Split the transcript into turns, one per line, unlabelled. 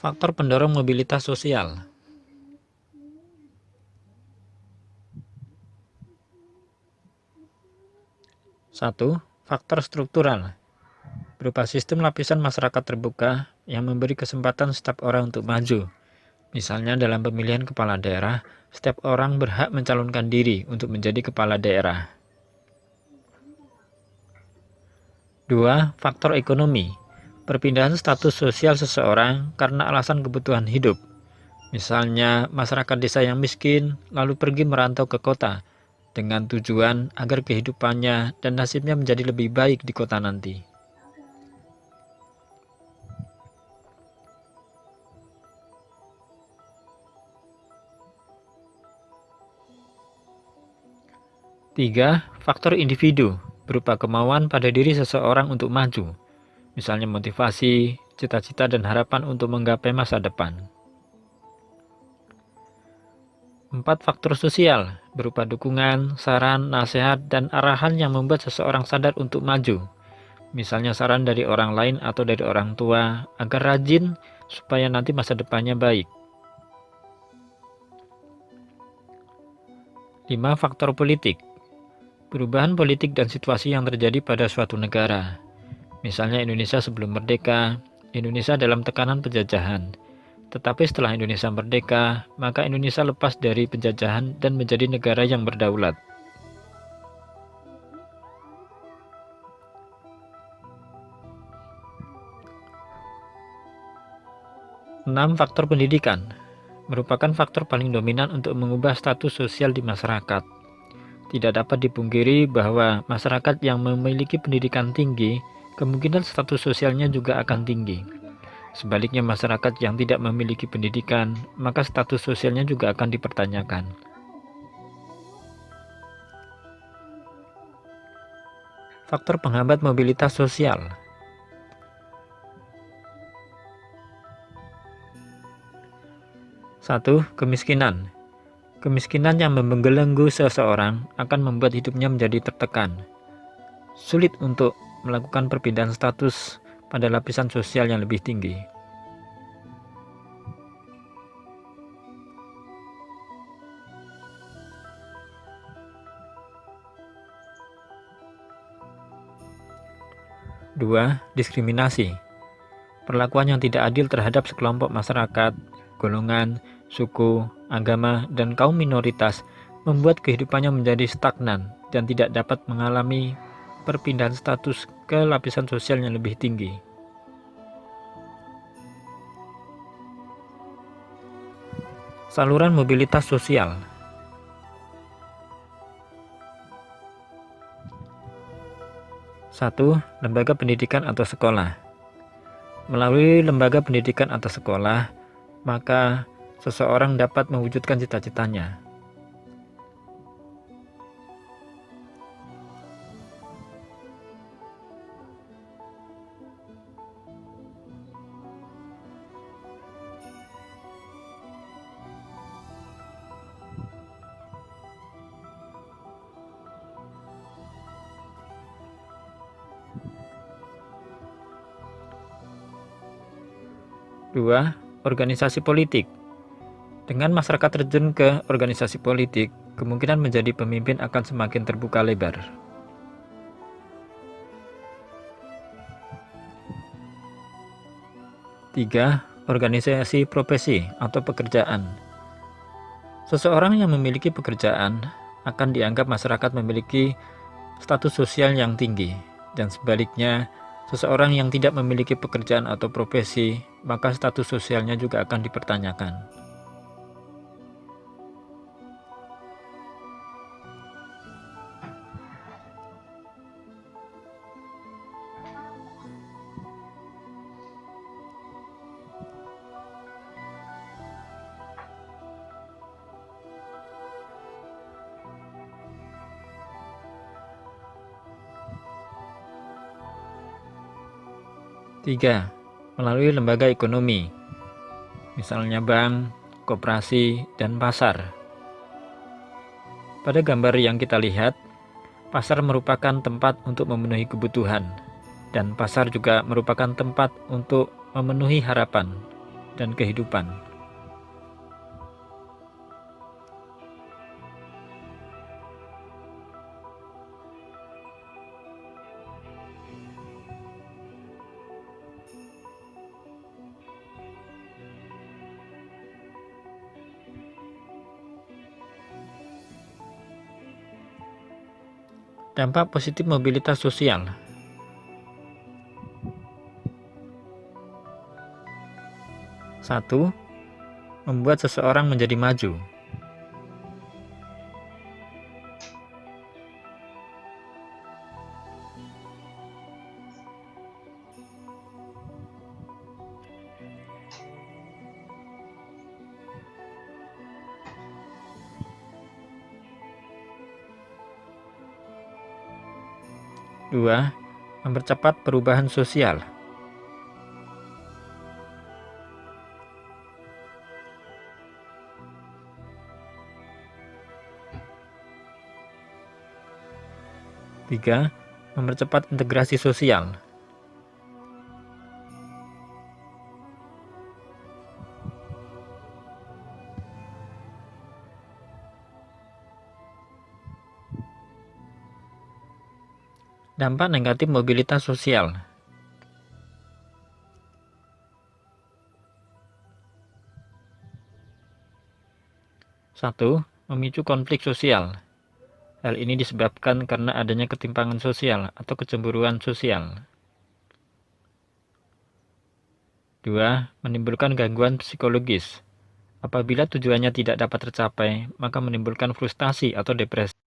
Faktor pendorong mobilitas sosial. 1. Faktor struktural, berupa sistem lapisan masyarakat terbuka yang memberi kesempatan setiap orang untuk maju. Misalnya dalam pemilihan kepala daerah, setiap orang berhak mencalonkan diri untuk menjadi kepala daerah. 2. Faktor ekonomi, perpindahan status sosial seseorang karena alasan kebutuhan hidup. Misalnya masyarakat desa yang miskin lalu pergi merantau ke kota dengan tujuan agar kehidupannya dan nasibnya menjadi lebih baik di kota nanti. 3. Faktor individu, berupa kemauan pada diri seseorang untuk maju, misalnya motivasi, cita-cita dan harapan untuk menggapai masa depan. 4. Faktor sosial, berupa dukungan, saran, nasihat, dan arahan yang membuat seseorang sadar untuk maju, misalnya saran dari orang lain atau dari orang tua agar rajin supaya nanti masa depannya baik. 5. Faktor politik, perubahan politik dan situasi yang terjadi pada suatu negara, misalnya Indonesia sebelum merdeka, Indonesia dalam tekanan penjajahan. Tetapi setelah Indonesia merdeka, maka Indonesia lepas dari penjajahan dan menjadi negara yang berdaulat. 6. Faktor pendidikan, merupakan faktor paling dominan untuk mengubah status sosial di masyarakat. Tidak dapat dipungkiri bahwa masyarakat yang memiliki pendidikan tinggi, kemungkinan status sosialnya juga akan tinggi. Sebaliknya masyarakat yang tidak memiliki pendidikan, maka status sosialnya juga akan dipertanyakan. Faktor penghambat mobilitas sosial. 1. Kemiskinan. Kemiskinan yang membelenggu seseorang akan membuat hidupnya menjadi tertekan. Sulit untuk melakukan perpindahan status pada lapisan sosial yang lebih tinggi. 2. Diskriminasi, perlakuan yang tidak adil terhadap sekelompok masyarakat, golongan, suku, agama, dan kaum minoritas membuat kehidupannya menjadi stagnan dan tidak dapat mengalami perpindahan status ke lapisan sosial yang lebih tinggi. Saluran mobilitas sosial. 1. Lembaga pendidikan atau sekolah. Melalui lembaga pendidikan atau sekolah, maka seseorang dapat mewujudkan cita-citanya. 2. Organisasi politik. Dengan masyarakat terjun ke organisasi politik, kemungkinan menjadi pemimpin akan semakin terbuka lebar. 3. Organisasi profesi atau pekerjaan. Seseorang yang memiliki pekerjaan akan dianggap masyarakat memiliki status sosial yang tinggi, dan sebaliknya, seseorang yang tidak memiliki pekerjaan atau profesi, maka status sosialnya juga akan dipertanyakan. 3. Melalui lembaga ekonomi, misalnya bank, koperasi, dan pasar. Pada gambar yang kita lihat, pasar merupakan tempat untuk memenuhi kebutuhan, dan pasar juga merupakan tempat untuk memenuhi harapan. dan kehidupan. Dampak positif mobilitas sosial. 1. Membuat seseorang menjadi maju. 2. Mempercepat perubahan sosial. 3. Mempercepat integrasi sosial. 4. Dampak negatif mobilitas sosial. 1. Memicu konflik sosial. Hal ini disebabkan karena adanya ketimpangan sosial atau kecemburuan sosial. 2. Menimbulkan gangguan psikologis. Apabila tujuannya tidak dapat tercapai, maka menimbulkan frustasi atau depresi.